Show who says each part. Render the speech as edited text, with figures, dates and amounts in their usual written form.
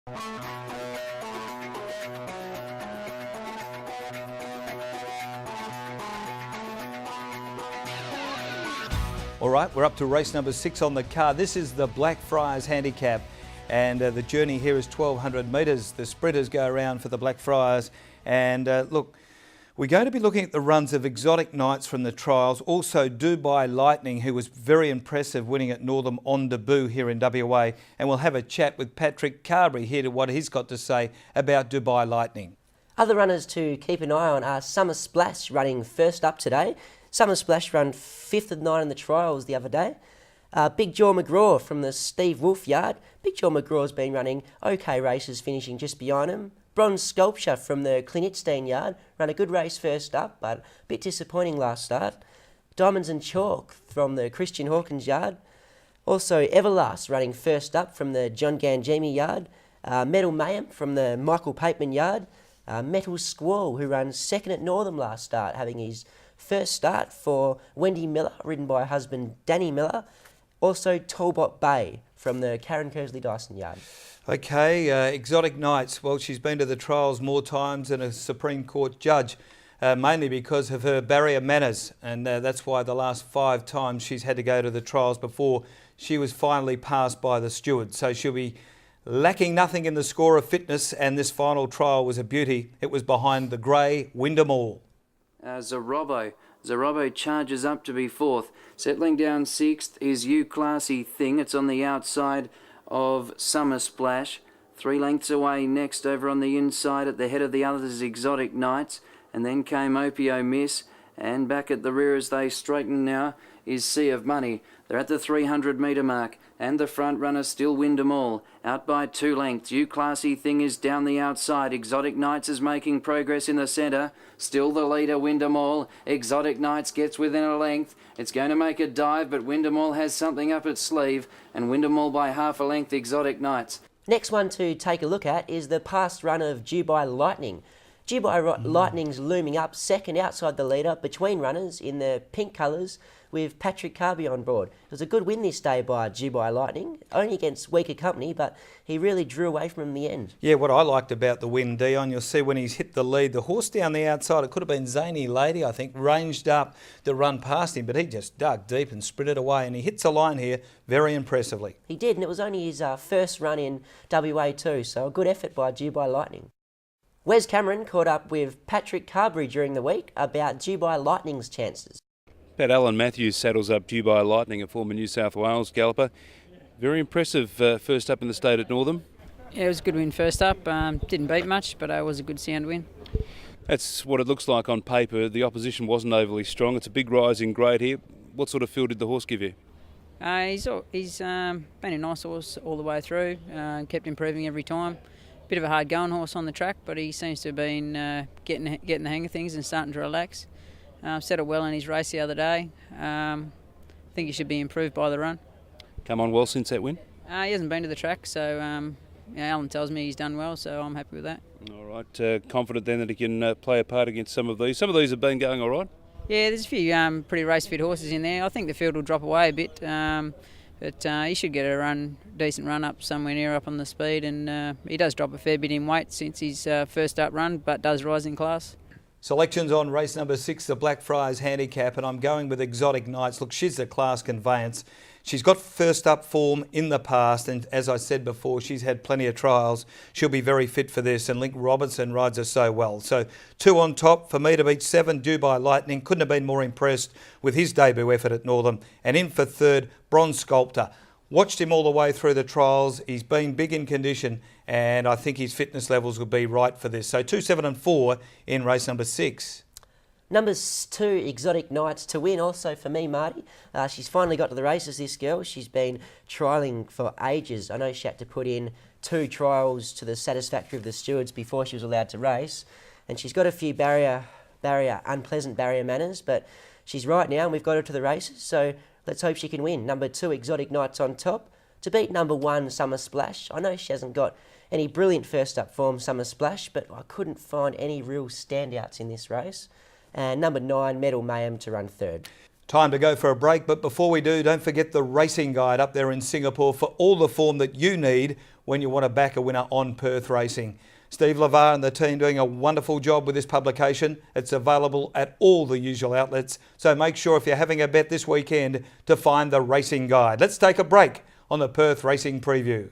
Speaker 1: All right, we're up to race number 6 on the card. This is the Blackfriars Handicap, and the journey here is 1,200 metres. The sprinters go around for the Blackfriars, and look, we're going to be looking at the runs of Exotic Knights from the trials, also Dubai Lightning, who was very impressive winning at Northam on debut here in WA, and we'll have a chat with Patrick Carberry here to what he's got to say about Dubai Lightning.
Speaker 2: Other runners to keep an eye on are Summer Splash running first up today. Summer Splash ran 5th of 9 in the trials the other day. Big Jaw McGraw from the Steve Wolf yard. Big Jaw McGraw's been running okay races, finishing just behind him. Bronze Sculpture from the Klinitstein yard ran a good race first up, but a bit disappointing last start. Diamonds and Chalk from the Christian Hawkins yard. Also Everlast running first up from the John Gangemi yard. Metal Mayhem from the Michael Pateman yard. Metal Squall, who ran second at Northam last start, having his first start for Wendy Miller, ridden by her husband Danny Miller. Also Talbot Bay from the Karen Kersley Dyson yard.
Speaker 1: Okay, Exotic Knights. Well, she's been to the trials more times than a Supreme Court judge, mainly because of her barrier manners, and that's why the last 5 times she's had to go to the trials before she was finally passed by the steward. So she'll be lacking nothing in the score of fitness, and this final trial was a beauty. It was behind the grey Wyndham All.
Speaker 3: Zorobbo charges up to be 4th. Settling down 6th is You Classy Thing. It's on the outside of Summer Splash. 3 lengths away next over on the inside at the head of the others is Exotic Knights. And then came Opio Miss. And back at the rear as they straighten now is Sea of Money. They're at the 300 metre mark. And the front runner still Wyndham All. Out by 2 lengths. You Classy Thing is down the outside. Exotic Knights is making progress in the centre. Still the leader, Wyndham All. Exotic Knights gets within a length. It's going to make a dive, but Wyndham All has something up its sleeve. And Wyndham All by half a length, Exotic Knights.
Speaker 2: Next one to take a look at is the past run of Dubai Lightning. Dubai Lightning's looming up second outside the leader between runners in the pink colours with Patrick Carberry on board. It was a good win this day by Dubai Lightning, only against weaker company, but he really drew away from him in the end.
Speaker 1: Yeah, what I liked about the win, Dion, you'll see when he's hit the lead, the horse down the outside, it could have been Zany Lady, I think, ranged up to run past him, but he just dug deep and sprinted away, and he hits a line here very impressively.
Speaker 2: He did, and it was only his first run in WA too, so a good effort by Dubai Lightning. Wes Cameron caught up with Patrick Carberry during the week about Dubai Lightning's chances.
Speaker 4: Pat Alan Matthews saddles up Dubai Lightning, a former New South Wales galloper. Very impressive first up in the state at Northam.
Speaker 5: Yeah, it was a good win first up. Didn't beat much, but it was a good sound win.
Speaker 4: That's what it looks like on paper. The opposition wasn't overly strong. It's a big rising grade here. What sort of feel did the horse give you?
Speaker 5: He's been a nice horse all the way through. Kept improving every time. Bit of a hard going horse on the track, but he seems to have been getting the hang of things and starting to relax. Settled well in his race the other day. I think he should be improved by the run.
Speaker 4: Come on well since that win?
Speaker 5: He hasn't been to the track, so Alan tells me he's done well, so I'm happy with that.
Speaker 4: All right, confident then that he can play a part against some of these. Some of these have been going all right?
Speaker 5: Yeah, there's a few pretty race-fit horses in there. I think the field will drop away a bit, but he should get a decent run up somewhere near up on the speed, and he does drop a fair bit in weight since his first up run, but does rise in class.
Speaker 1: Selections on race number 6, the Blackfriars Handicap, and I'm going with Exotic Knights. Look, she's a class conveyance. She's got first up form in the past, and as I said before, she's had plenty of trials. She'll be very fit for this, and Link Robertson rides her so well. So 2 on top for me to beat 7, Dubai Lightning. Couldn't have been more impressed with his debut effort at Northam. And in for 3rd, Bronze Sculptor. Watched him all the way through the trials. He's been big in condition, and I think his fitness levels will be right for this. So 2, 7 and 4 in race number 6.
Speaker 2: Numbers 2, Exotic Knights to win also for me, Marty. She's finally got to the races, this girl. She's been trialling for ages. I know she had to put in 2 trials to the satisfactory of the stewards before she was allowed to race. And she's got a few unpleasant barrier manners, but she's right now and we've got her to the races. So let's hope she can win. Number 2, Exotic Knights on top. To beat number 1, Summer Splash. I know she hasn't got any brilliant first up form, Summer Splash, but I couldn't find any real standouts in this race. And number 9, Metal Mayhem to run 3rd.
Speaker 1: Time to go for a break, but before we do, don't forget the racing guide up there in Singapore for all the form that you need when you want to back a winner on Perth racing. Steve LeVar and the team doing a wonderful job with this publication. It's available at all the usual outlets, so make sure if you're having a bet this weekend to find the racing guide. Let's take a break on the Perth Racing Preview.